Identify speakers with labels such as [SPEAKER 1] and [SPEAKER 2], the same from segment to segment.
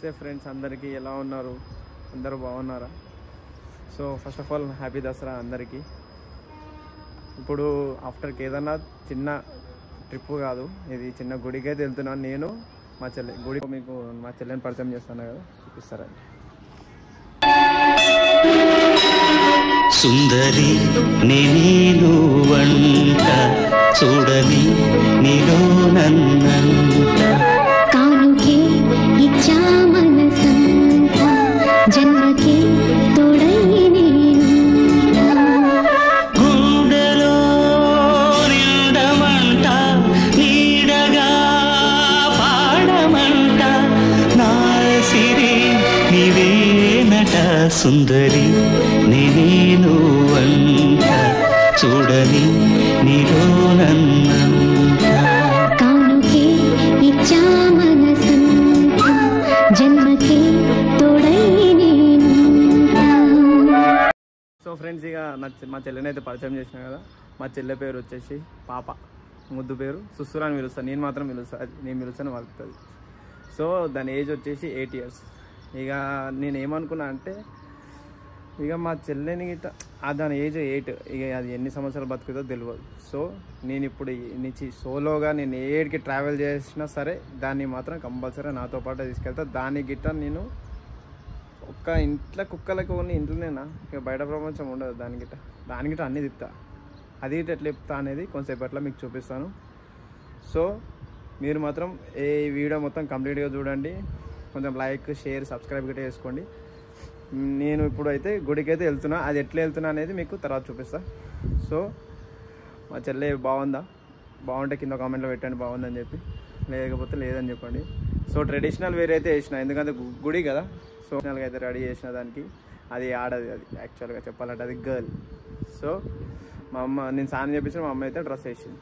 [SPEAKER 1] నమస్తే ఫ్రెండ్స్, అందరికీ ఎలా ఉన్నారు? అందరూ బాగున్నారా? So first of all happy Dasara అందరికీ. ఇప్పుడు ఆఫ్టర్ కేదార్నాథ్ చిన్న ట్రిప్ కాదు, ఇది చిన్న గుడికి అయితే వెళ్తున్నాను నేను. మా చెల్లె గుడి మీకు మా చెల్లెని పరిచయం చేస్తాను కదా, చూపిస్తారండి.
[SPEAKER 2] సుందరి నేను వంట చూడని నీలో నన్నంట
[SPEAKER 3] కానుకే ఇచ్చా మనసంత జన్మకే తోడై
[SPEAKER 2] గుండెలో నిండమంట నీడగా పాడమంట నా సిరి నీవేనట. సుందరి నేను వంట చూడని నీలో నన్నంట
[SPEAKER 3] కానుకే ఇచ్చా మనసంత జన్మకే తోడై
[SPEAKER 1] సో ఫ్రెండ్స్, ఇక మా చెల్లెని అయితే పరిచయం చేసిన కదా. మా చెల్లె పేరు వచ్చేసి పాప, ముద్దు పేరు సుస్సురా అని పిలుస్తాను. నేను మాత్రం పిలుస్తాను, అది నేను పిలుస్తాను వలుపుతుంది. సో దాని ఏజ్ వచ్చేసి 8 years. ఇక నేను ఏమనుకున్నా అంటే, ఇక మా చెల్లెని గిట్ట దాని ఏజ్ 8, ఇక అది ఎన్ని సంవత్సరాలు బతుకుతుందో తెలియదు. సో నేను ఇప్పుడు నుంచి సోలోగా నేను ఏడికి ట్రావెల్ చేసినా సరే దాన్ని మాత్రం కంపల్సరీ నాతో పాటు తీసుకెళ్తా. దాని గిట్ట నేను ఒక్క ఇంట్లో కుక్కలకి ఓన్లీ ఇంట్లోనేనా, ఇక బయట ప్రపంచం ఉండదు. దాని గిట్ట అన్నీ తిప్పుతా. అది గిట్ట ఎట్లా చెప్తా అనేది కొంతసేపట్లో మీకు చూపిస్తాను. సో మీరు మాత్రం ఈ వీడియో మొత్తం కంప్లీట్గా చూడండి. కొంచెం లైక్, షేర్, సబ్స్క్రైబ్ గిట్ట చేసుకోండి. నేను ఇప్పుడు అయితే గుడికి అయితే వెళ్తున్నా. అది ఎట్లా వెళ్తున్నా అనేది మీకు తర్వాత చూపిస్తా. సో మా చెల్లె బాగుంటే కింద కామెంట్లో పెట్టండి బాగుందని చెప్పి, లేకపోతే లేదని చెప్పండి. సో ట్రెడిషనల్ వేర్ అయితే వేసిన, ఎందుకంటే గుడి కదా. సో ట్రెడిషనల్గా అయితే రెడీ చేసిన దానికి. అది ఆడది, అది యాక్చువల్గా చెప్పాలంటే అది గర్ల్. సో మా అమ్మ, నేను స్నానం చేపించిన మా అమ్మ అయితే డ్రెస్ వేసింది.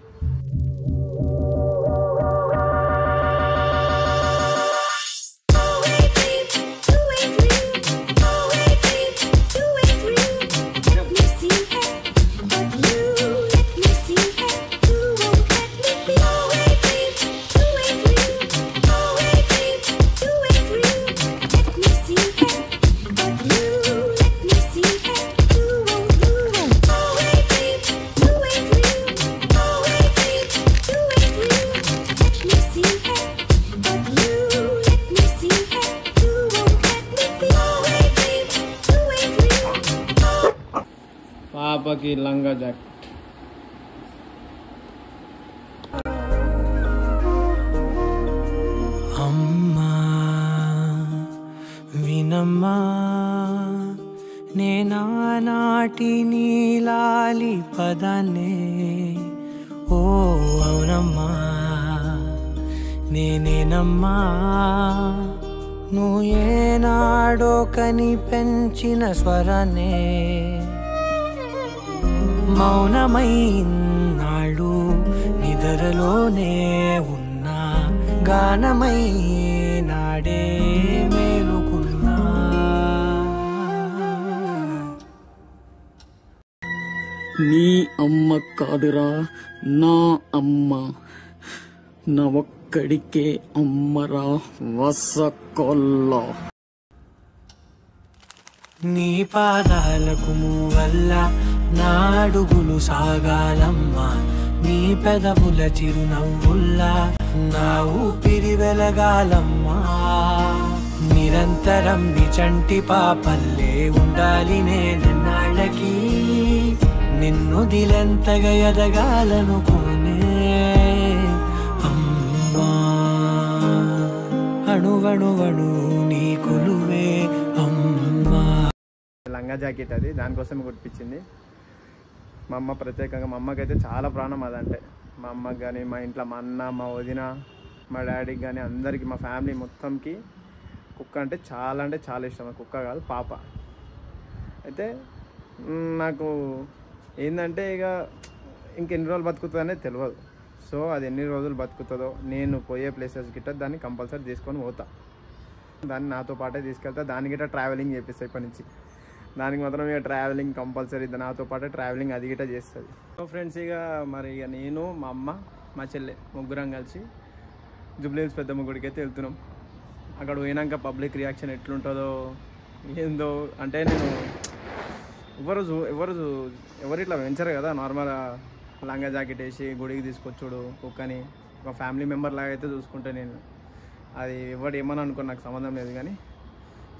[SPEAKER 1] పాపకి లంగా జాకెట్.
[SPEAKER 4] అమ్మా వినమ్మా, నేనానాటి నీలాలి పదాన్నే. ఓ అవునమ్మా నేనేనమ్మా, నువ్వు ఏనాడో కని పెంచిన స్వరాన్నే. మౌనమైనాడు నిద్రలోనే ఉన్నా, గానమై నాడే మేలుకున్నా.
[SPEAKER 5] నీ అమ్మ కాదురా నా అమ్మ, నా ఒక్కడికే అమ్మరా వసకొల్ల.
[SPEAKER 4] నీ పాదాలకు మూవల్ల నా అడుగులు సాగాలమ్మా, నీ పెదవుల చిరునవ్వుల్లా నా ఊపిరి వెలగాలమ్మా. నిరంతరం నీ చంటి పాపల్లే ఉండాలి నేనన్నాళ్ళకి, నిన్ను దిలెంతగా ఎదగాలనుకోనే అమ్మా. అణువణువణు నీ కొలువే అమ్మా.
[SPEAKER 1] లంగా జాకెట్ అది దానికోసం కుట్టించింది మా అమ్మ ప్రత్యేకంగా. మా అమ్మకైతే చాలా ప్రాణం అదంటే. మా అమ్మకి కానీ, మా ఇంట్లో మా అన్న, మా వదిన, మా డాడీకి కానీ, అందరికీ, మా ఫ్యామిలీ మొత్తంకి కుక్క అంటే చాలా ఇష్టం. కుక్క కాదు, పాప. అయితే నాకు ఏంటంటే ఇక ఇంకెన్ని రోజులు బతుకుతుందో అనేది తెలియదు. సో అది ఎన్ని రోజులు బతుకుతుందో, నేను పోయే ప్లేసెస్ గిట్ట దాన్ని కంపల్సరీ తీసుకొని పోతా. దాన్ని నాతో పాటే తీసుకెళ్తా. దాని గిట్ట ట్రావెలింగ్ చేపిస్తా ఇప్పటి నుంచి. దానికి మాత్రం ఇక ట్రావెలింగ్ కంపల్సరీ, నాతో పాటు ట్రావెలింగ్ అది గిట్ట చేస్తుంది. సో ఫ్రెండ్స్, ఇక నేను, మా అమ్మ, మా చెల్లె ముగ్గురం కలిసి జూబ్లీ హిల్స్ పెద్దమ్మ గుడికి అయితే వెళ్తున్నాం. అక్కడ పోయినాక పబ్లిక్ రియాక్షన్ ఎట్లుంటుందో ఏందో అంటే నేను ఎవరు ఇట్లా పెంచరు కదా. నార్మల్ లంగా జాకెట్ వేసి గుడికి తీసుకొచ్చుడు కుక్కని ఒక ఫ్యామిలీ మెంబర్ లాగా అయితే చూసుకుంటే నేను అది ఎవరు ఏమని అనుకో నాకు సంబంధం లేదు కానీ.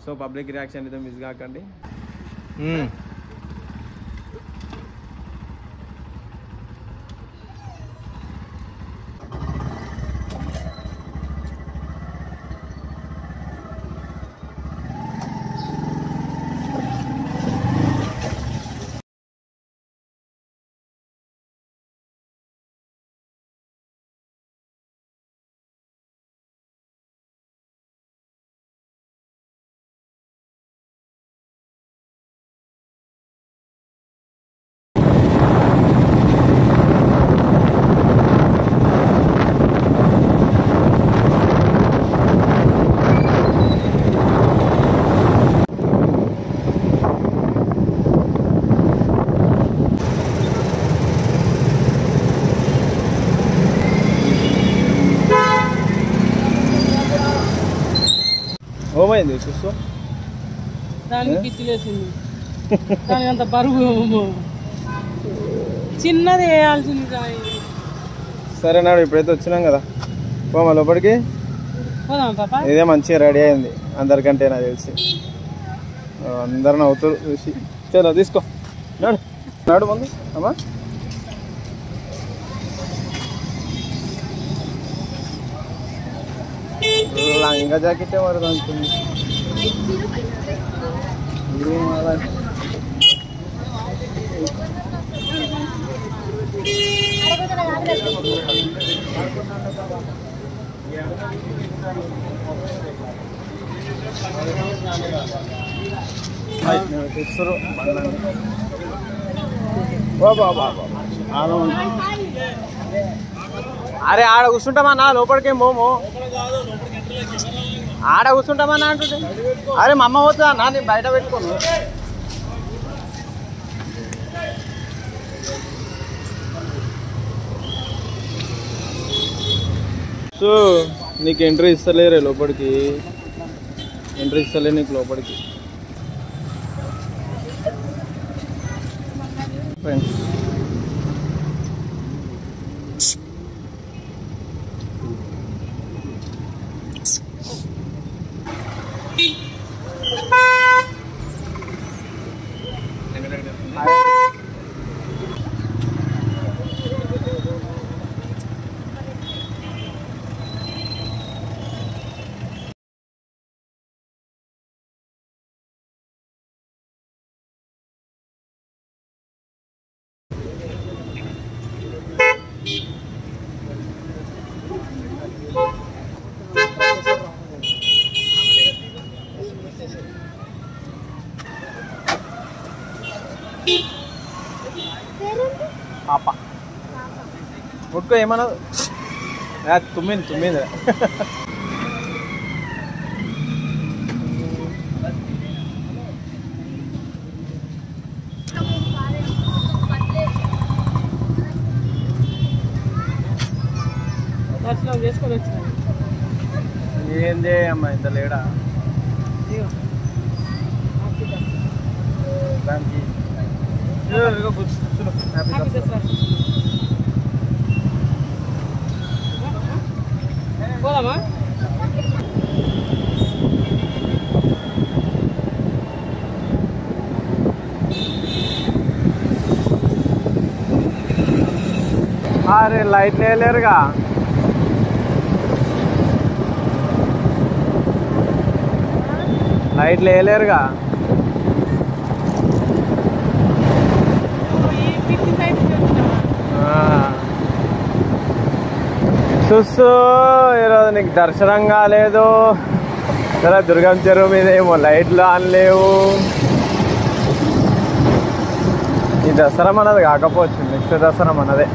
[SPEAKER 1] సో పబ్లిక్ రియాక్షన్ అయితే మిస్ కాకండి. ఓమైంది చూస్తూ
[SPEAKER 6] దానికి పిచ్చిలేసింది. దానికి అంత బరువు చిన్నది వేయాల్సింది.
[SPEAKER 1] సరే నాడు ఇప్పుడైతే వచ్చినాం కదా పోమా లోపలికి
[SPEAKER 6] పోదాం పాప.
[SPEAKER 1] ఇదే మంచిగా రెడీ అయింది అందరికంటే నాకు తెలిసి. అందరు నవ్వుతారు చూసి. చలో తీసుకో నాడు నాడు ముందు అమ్మా. లంగా జాకెట్ పడదు అనుకుంది. తెస్తారు అరే ఆడ కూర్చుంటామన్నా లోపలికేం పోము. ఆడ కూర్చుంటామన్నా అంటుంటే అరే మా అమ్మ పోతుందా అన్న నేను బయట పెట్టుకోను. సో నీకు ఎంట్రీ ఇస్తలేరే లోపలికి. ఎంట్రీ ఇస్తలే నీకు లోపలికి ఫ్రెండ్స్. పాప ముట్టుకో ఏమన్నా తుమ్మింది.
[SPEAKER 6] దర్శనం చేసుకొని వచ్చాను.
[SPEAKER 1] ఏంది అమ్మా ఇంత లేడా దానికి
[SPEAKER 6] పోదామా?
[SPEAKER 1] అరే లైట్ లేరుగా. లైట్లు వేయలేరుగా. చూస్తూ ఈరోజు నీకు దర్శనం కాలేదు. సరే దుర్గం చెరువు మీద ఏమో లైట్లు ఆన్ లేవు. ఈ దసరా మనది కాకపోవచ్చు, నెక్స్ట్ దసరా మనదే.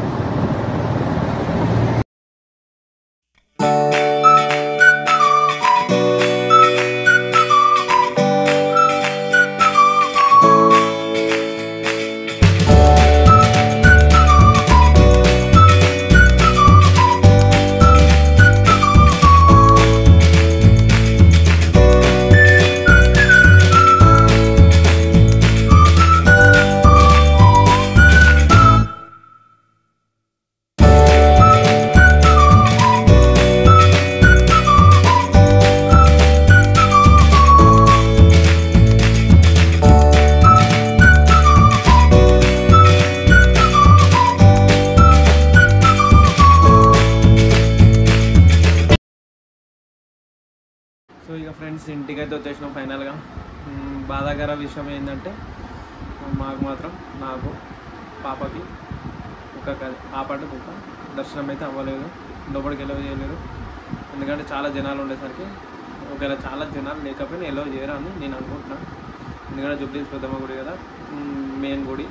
[SPEAKER 1] ఫ్రెండ్స్ ఇంటికైతే వచ్చేసినాం ఫైనల్గా. బాధాకర విషయం ఏంటంటే మాకు మాత్రం నాకు పాపకి పాపకి కుక్క దర్శనం అయితే అవ్వలేదు, లోపలికి ఎలవ్ చేయలేదు. ఎందుకంటే చాలా జనాలు ఉండేసరికి ఒకవేళ చాలా జనాలు లేకపోయినా ఎలవ్ చేయరు అని నేను అనుకుంటున్నాను. ఎందుకంటే జూబ్లీ పెద్దమ్మ గుడి కదా, మెయిన్ గుడి.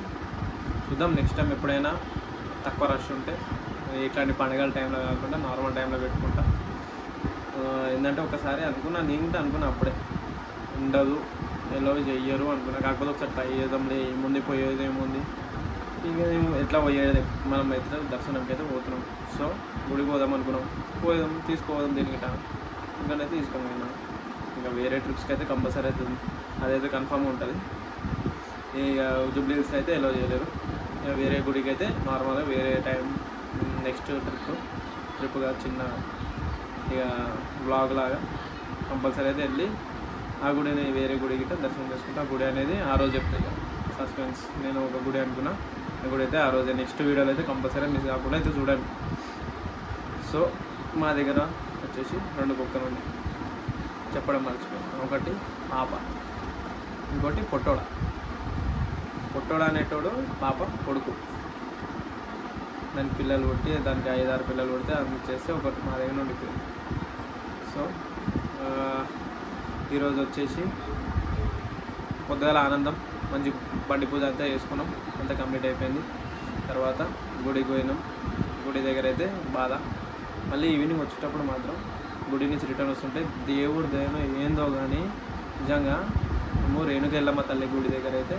[SPEAKER 1] చూద్దాం నెక్స్ట్ టైం ఎప్పుడైనా తక్కువ రష్ ఉంటే ఇట్లాంటి పండుగల టైంలో కాకుండా నార్మల్ టైంలో పెట్టుకుంటా. ఏంటంటే ఒకసారి అనుకున్నా అప్పుడే ఉండదు, ఎలవ్ చెయ్యరు అనుకున్నా. కాకపోతే ఒకసారి ట్రై చేద్దాంలే, ఏముంది పోయేది ఏముంది, ఇక ఎట్లా పోయేది, మనం అయితే దర్శనంకి అయితే పోతున్నాం. సో గుడికి పోదాం అనుకున్నాం, తీసుకోదాం దీనికి ఇంకనైతే తీసుకొని పోయినాం. ఇంకా వేరే ట్రిప్స్కి అయితే కంపల్సరీ అవుతుంది, అదైతే కన్ఫామ్ ఉంటుంది. ఇక జూబ్లీ హిల్స్ అయితే ఎలవ్ చేయలేరు. ఇక వేరే గుడికి అయితే నార్మల్గా వేరే టైం నెక్స్ట్ ట్రిప్గా చిన్న ఇక బ్లాగ్ లాగా కంపల్సరీ అయితే వెళ్ళి ఆ గుడిని వేరే గుడి గిట్ట దర్శనం చేసుకుంటే ఆ గుడి అనేది ఆ రోజు చెప్తాయి. సస్పెన్స్, నేను ఒక గుడి అనుకున్నా, ఆ గుడి అయితే ఆ రోజే నెక్స్ట్ వీడియోలో అయితే కంపల్సరీ మిస్ కాకుండా అయితే చూడండి. సో మా దగ్గర వచ్చేసి 2 కుక్కలు ఉన్నాయి, చెప్పడం మర్చిపోయాను. ఒకటి పాప, ఇంకోటి పొట్టోడ. పొట్టోడ అనేటోడు పాప కొడుకు. దానికి పిల్లలు పుట్టి, దానికి 5-6 పిల్లలు పుడితే అది చేస్తే ఒకటి మా దగ్గర ఉండిపోయింది. సో ఈరోజు వచ్చేసి పొద్దుగాల ఆనందం, మంచి బండి పూజ అంతా చేసుకున్నాం, అంతా కంప్లీట్ అయిపోయింది. తర్వాత గుడికి పోయినాం. గుడి దగ్గర అయితే బాధ. మళ్ళీ ఈవినింగ్ వచ్చేటప్పుడు మాత్రం గుడి నుంచి రిటర్న్ వస్తుంటే దేవుడి దయనో ఏందో కానీ నిజంగా మేము రేణుక ఎల్లమ్మ తల్లి గుడి దగ్గర అయితే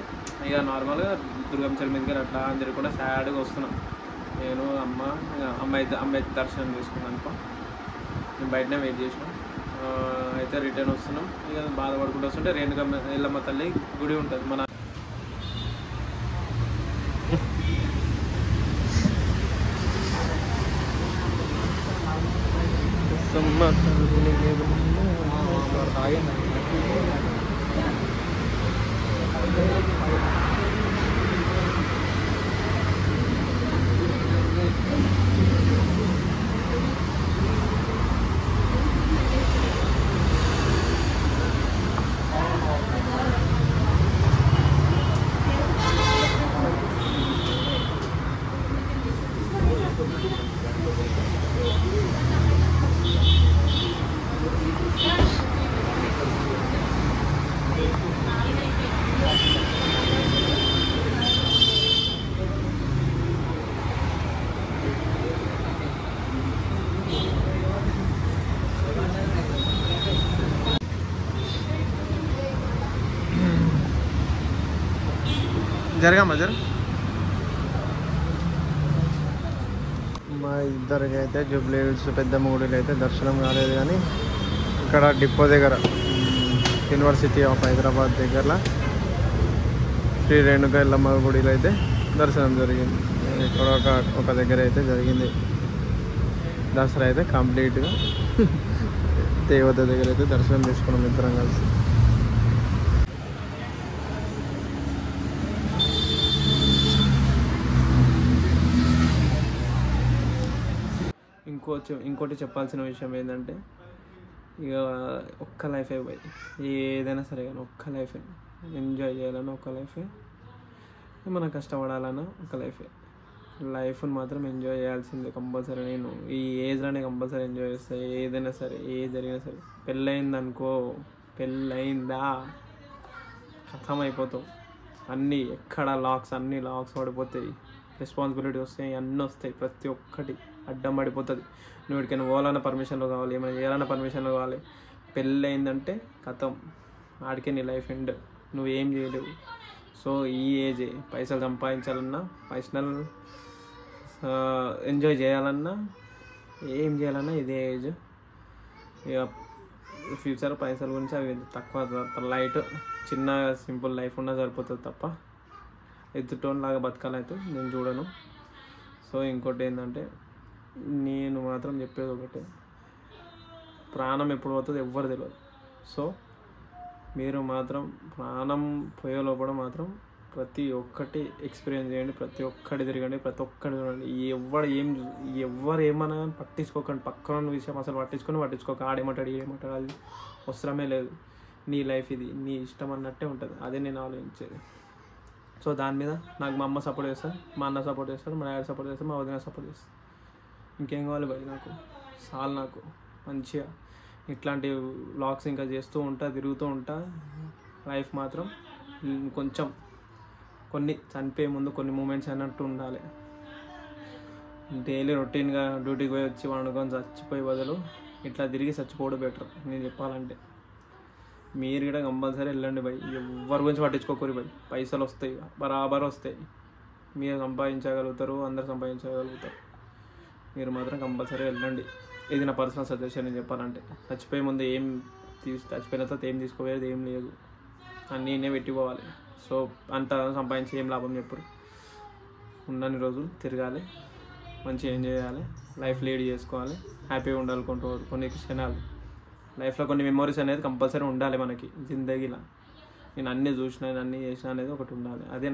[SPEAKER 1] ఇక నార్మల్గా దుర్గమ్మ చెరువు మీద అట్లా అందరు కూడా సాడ్గా వస్తున్నాం. నేను అమ్మ అయితే దర్శనం చేసుకున్నాను అనుకో, మేము బయటనే వెయిట్ చేసినాం. అయితే రిటర్న్ వస్తున్నాం, ఇక బాధపడుకుంటూ వస్తుంటే రేణుక ఎల్లమ్మ తల్లి గుడి ఉంటుంది మన జరగమ్మా మా ఇద్దరికి అయితే జూబ్లీ హిల్స్ పెద్దమ్మ గుడిలో అయితే దర్శనం కాలేదు, కానీ ఇక్కడ డిపో దగ్గర యూనివర్సిటీ ఆఫ్ హైదరాబాద్ దగ్గరలో శ్రీ రేణుక ఎల్లమ్మ గుడిలో అయితే దర్శనం జరిగింది. ఇక్కడ ఒక దగ్గర అయితే జరిగింది దసరా అయితే కంప్లీట్గా. దేవత దగ్గర అయితే దర్శనం చేసుకున్నాం ఇద్దరం కలిసి. ఇంకోటి చెప్పాల్సిన విషయం ఏంటంటే ఇక ఒక్క లైఫే పోయి ఏదైనా సరే కానీ ఒక్క లైఫే ఎంజాయ్ చేయాలన్నా ఒక్క లైఫే, మనం కష్టపడాలన్నా ఒక లైఫే. లైఫ్ని మాత్రం ఎంజాయ్ చేయాల్సిందే కంపల్సరీ. నేను ఈ ఏజ్లోనే కంపల్సరీ ఎంజాయ్ చేస్తాను, ఏదైనా సరే ఏది జరిగినా సరే. పెళ్ళయిందనుకో, పెళ్ళయిందా కథం అయిపోతావు. అన్నీ ఎక్కడ అన్ని లాక్స్ పడిపోతాయి, రెస్పాన్సిబిలిటీ వస్తాయి, అన్నీ వస్తాయి. ప్రతి ఒక్కటి అడ్డం పడిపోతుంది. నువ్వు ఎక్కడికైనా పోవాలన్న పర్మిషన్లో కావాలి, ఏమైనా చేయాలన్న పర్మిషన్లో కావాలి. పెళ్ళి అయిందంటే కథం, ఆడికే నీ లైఫ్ ఎండ్, నువ్వేం చేయలేవు. సో ఈ ఏజే పైసలు సంపాదించాలన్నా, పర్సనల్ ఎంజాయ్ చేయాలన్నా, ఏం చేయాలన్నా ఇదే ఏజ్. ఇక ఫ్యూచర్ పైసల గురించి అవి తక్కువ, లైట్ చిన్న సింపుల్ లైఫ్ ఉన్నా సరిపోతుంది తప్ప ఎత్తుటోన్ లాగా బతకాలైతే నేను చూడను. సో ఇంకోటి ఏంటంటే నేను మాత్రం చెప్పేది ఒకటే, ప్రాణం ఎప్పుడు పోతుందో ఎవ్వరు తెలియదు. సో మీరు మాత్రం ప్రాణం పోయే లోపల మాత్రం ప్రతి ఒక్కటి ఎక్స్పీరియన్స్ చేయండి, ప్రతి ఒక్కటి తిరగండి, ప్రతి ఒక్కటి చూడండి. ఎవరు ఏమన్నా పట్టించుకోకండి, పక్కన విషయం అసలు పట్టించుకోక ఆడేమంటాడు ఏమంటాడు అది అవసరమే లేదు. నీ లైఫ్ ఇది, నీ ఇష్టం అన్నట్టే ఉంటుంది. అదే నేను ఆలోచించేది. సో దాని మీద నాకు మా అమ్మ సపోర్ట్ చేస్తారు, మా అన్న సపోర్ట్ చేస్తారు, మా డాడీ సపోర్ట్ చేస్తారు, మా వదిన సపోర్ట్ చేస్తారు. ఇంకేం కావాలి భయ్ నాకు చాలు. నాకు మంచిగా ఇట్లాంటి వ్లాగ్స్ ఇంకా చేస్తూ ఉంటా, తిరుగుతూ ఉంటా. లైఫ్ మాత్రం కొంచెం కొన్ని చనిపోయే ముందు కొన్ని మూమెంట్స్ అన్నట్టు ఉండాలి. డైలీ రొటీన్గా డ్యూటీకి పోయి వచ్చి వండుకొని చచ్చిపోయే బదులు ఇట్లా తిరిగి చచ్చిపోవడం బెటర్ నేను చెప్పాలంటే. మీరు కూడా కంపల్సరీ వెళ్ళండి భయ్. ఎవరి గురించి పట్టించుకోకూరి భయ్. పైసలు వస్తాయి, బరాబర్ వస్తాయి. మీరు సంపాదించగలుగుతారు, అందరు సంపాదించగలుగుతారు. మీరు మాత్రం కంపల్సరీ వెళ్ళండి. ఇది నా పర్సనల్ సజెషన్ నేను చెప్పాలంటే. చచ్చిపోయే ముందు చచ్చిపోయిన తర్వాత ఏం తీసుకోలేదు, ఏం లేదు, అన్నీ నేనే పెట్టిపోవాలి. సో అంత సంపాదించి ఏం లాభం చెప్పరు. ఉన్నన్ని రోజులు తిరగాలి, మంచిగా ఎంజాయ్ చేయాలి, లైఫ్ లీడ్ చేసుకోవాలి, హ్యాపీగా ఉండాలనుకుంటారు. కొన్ని క్షణాలు లైఫ్లో కొన్ని మెమోరీస్ అనేది కంపల్సరీ ఉండాలి మనకి జిందగీలో. నేను అన్నీ చూసిన, నేను అన్నీ చేసిన అనేది ఒకటి ఉండాలి. అదే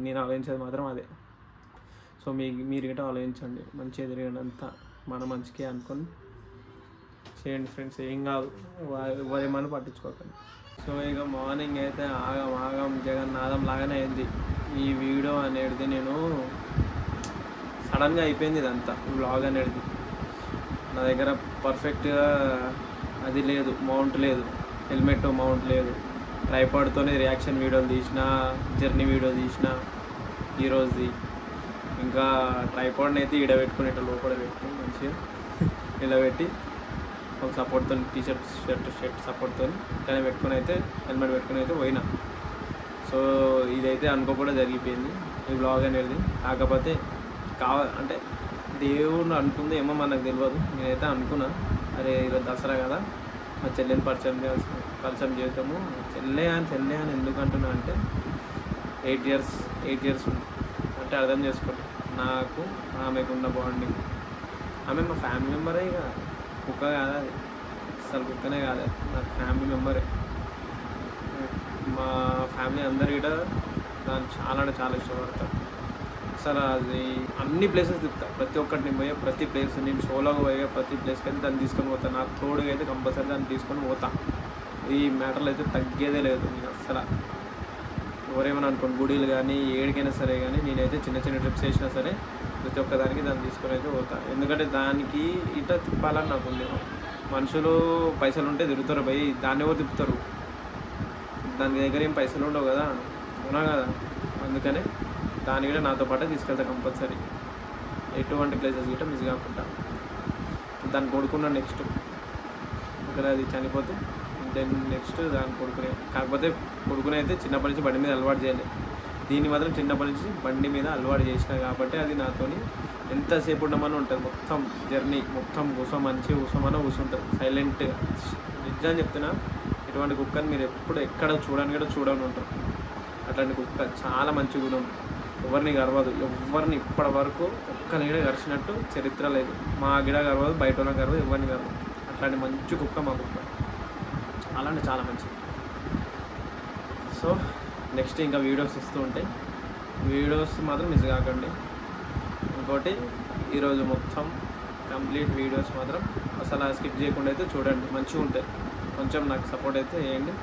[SPEAKER 1] నేను ఆలోచించేది మాత్రం అదే. సో మీరు గిట్ట ఆలోచించండి, మంచిగా తిరగండి, అంతా మన మంచికే అనుకొని చేయండి ఫ్రెండ్స్. ఏం కాదు, ఎవరేమని పట్టించుకోకండి. సో ఇక మార్నింగ్ అయితే ఆగం జగన్నాథం లాగానే అయింది ఈ వీడియో అనేది. నేను సడన్గా అయిపోయింది ఇదంతా వ్లాగ్ అనేది. నా దగ్గర పర్ఫెక్ట్గా అది లేదు, మౌంట్ లేదు, హెల్మెట్ మౌంట్ లేదు. ట్రైపాడ్తోనే రియాక్షన్ వీడియోలు తీసిన, జర్నీ వీడియో తీసిన ఈరోజుది. ఇంకా ట్రైపాడ్ని అయితే ఈడ పెట్టుకుని ఇట్లా లోపల పెట్టుకుని మంచిగా ఇలా పెట్టి ఒక సపోర్ట్తో షర్ట్ సపోర్ట్తో ఇట్లానే పెట్టుకుని అయితే హెల్మెట్ పెట్టుకుని అయితే పోయినా. సో ఇదైతే అనుకోకుండా జరిగిపోయింది ఈ వ్లాగ్ అనేది. కాకపోతే అంటే దేవుడు అనుకుంది ఏమో మనకు తెలియదు. నేనైతే అనుకున్నా, అరే ఈరోజు దసరా కదా, మా చెల్లెని పరిచయం చేద్దాము. చెల్లె అని ఎందుకు అంటున్నా అంటే 8 ఇయర్స్ అంటే అర్థం చేసుకోండి. నాకు ఆమెకున్న బాండింగ్. ఆమె మా ఫ్యామిలీ మెంబరే, ఇక కుక్క కాదు అది, అసలు కుక్కనే కాదు, నాకు ఫ్యామిలీ మెంబరే. మా ఫ్యామిలీ అందరు కూడా దాన్ని చాలా అంటే చాలా ఇష్టపడతారు. అసలు అది అన్ని ప్లేసెస్ తిప్పుతా, ప్రతి ఒక్కటి నేను పోయే ప్రతి ప్లేస్, నేను షోలోకి పోయే ప్రతి ప్లేస్కి అయితే దాన్ని తీసుకొని పోతాను. నాకు తోడుగా అయితే కంపల్సరీ దాన్ని తీసుకొని పోతా. ఈ మ్యాటర్లో అయితే తగ్గేదే లేదు. నేను అసలు ఎవరేమైనా అనుకోండి, గుడిలు కానీ ఏడికైనా సరే కానీ నేనైతే చిన్న ట్రిప్స్ వేసినా సరే ప్రతి ఒక్కదానికి దాన్ని తీసుకొని అయితే పోతాను. ఎందుకంటే దానికి ఇట్లా తిప్పాలని నాకు ఉంది. మనుషులు పైసలు ఉంటే తిరుగుతారు పోయి, దాన్ని ఎవరు తిప్పుతారు? దాని దగ్గర ఏం పైసలు ఉండవు కదా, ఉన్నా కదా. అందుకనే దాన్ని కూడా నాతో పాటే తీసుకెళ్తా కంపల్సరీ. ఎటువంటి ప్లేసెస్ గిట్ట మిస్ కాకుండా. దాన్ని కొడుకున్నా నెక్స్ట్ ఇక్కడ అది చనిపోతే దెన్ నెక్స్ట్ దాన్ని కొడుకునే. కాకపోతే కొడుకునే అయితే చిన్నప్పటి నుంచి బండి మీద అలవాటు చేయలేదు. దీన్ని మాత్రం చిన్నప్పటి నుంచి బండి మీద అలవాటు చేసిన కాబట్టి అది నాతోని ఎంతసేపు ఉండమని ఉంటుంది. మొత్తం జర్నీ మొత్తం కూర్చుంటుంది సైలెంట్గా. నిజం చెప్తున్నా, ఇటువంటి కుక్కని మీరు ఎప్పుడు ఎక్కడ చూడని ఉంటారు. అట్లాంటి కుక్క చాలా మంచి గుణం, ఎవరిని గర్వదు, ఎవరిని ఇప్పటి వరకు ఒక్కని గిడ గరిచినట్టు చరిత్ర లేదు. మా గిడ గర్వదు, బయట ఉన్న గర్వదు, ఎవరిని గర్వదు. అట్లాంటి మంచి కుక్క మా కుక్క, అలాంటి చాలా మంచిది. సో నెక్స్ట్ ఇంకా వీడియోస్ వస్తూ ఉంటాయి, వీడియోస్ మాత్రం మిస్ కాకండి. ఇంకోటి ఈరోజు మొత్తం కంప్లీట్ వీడియోస్ మాత్రం అసలు స్కిప్ చేయకుండా అయితే చూడండి, మంచిగా ఉంటాయి. కొంచెం నాకు సపోర్ట్ అయితే చేయండి.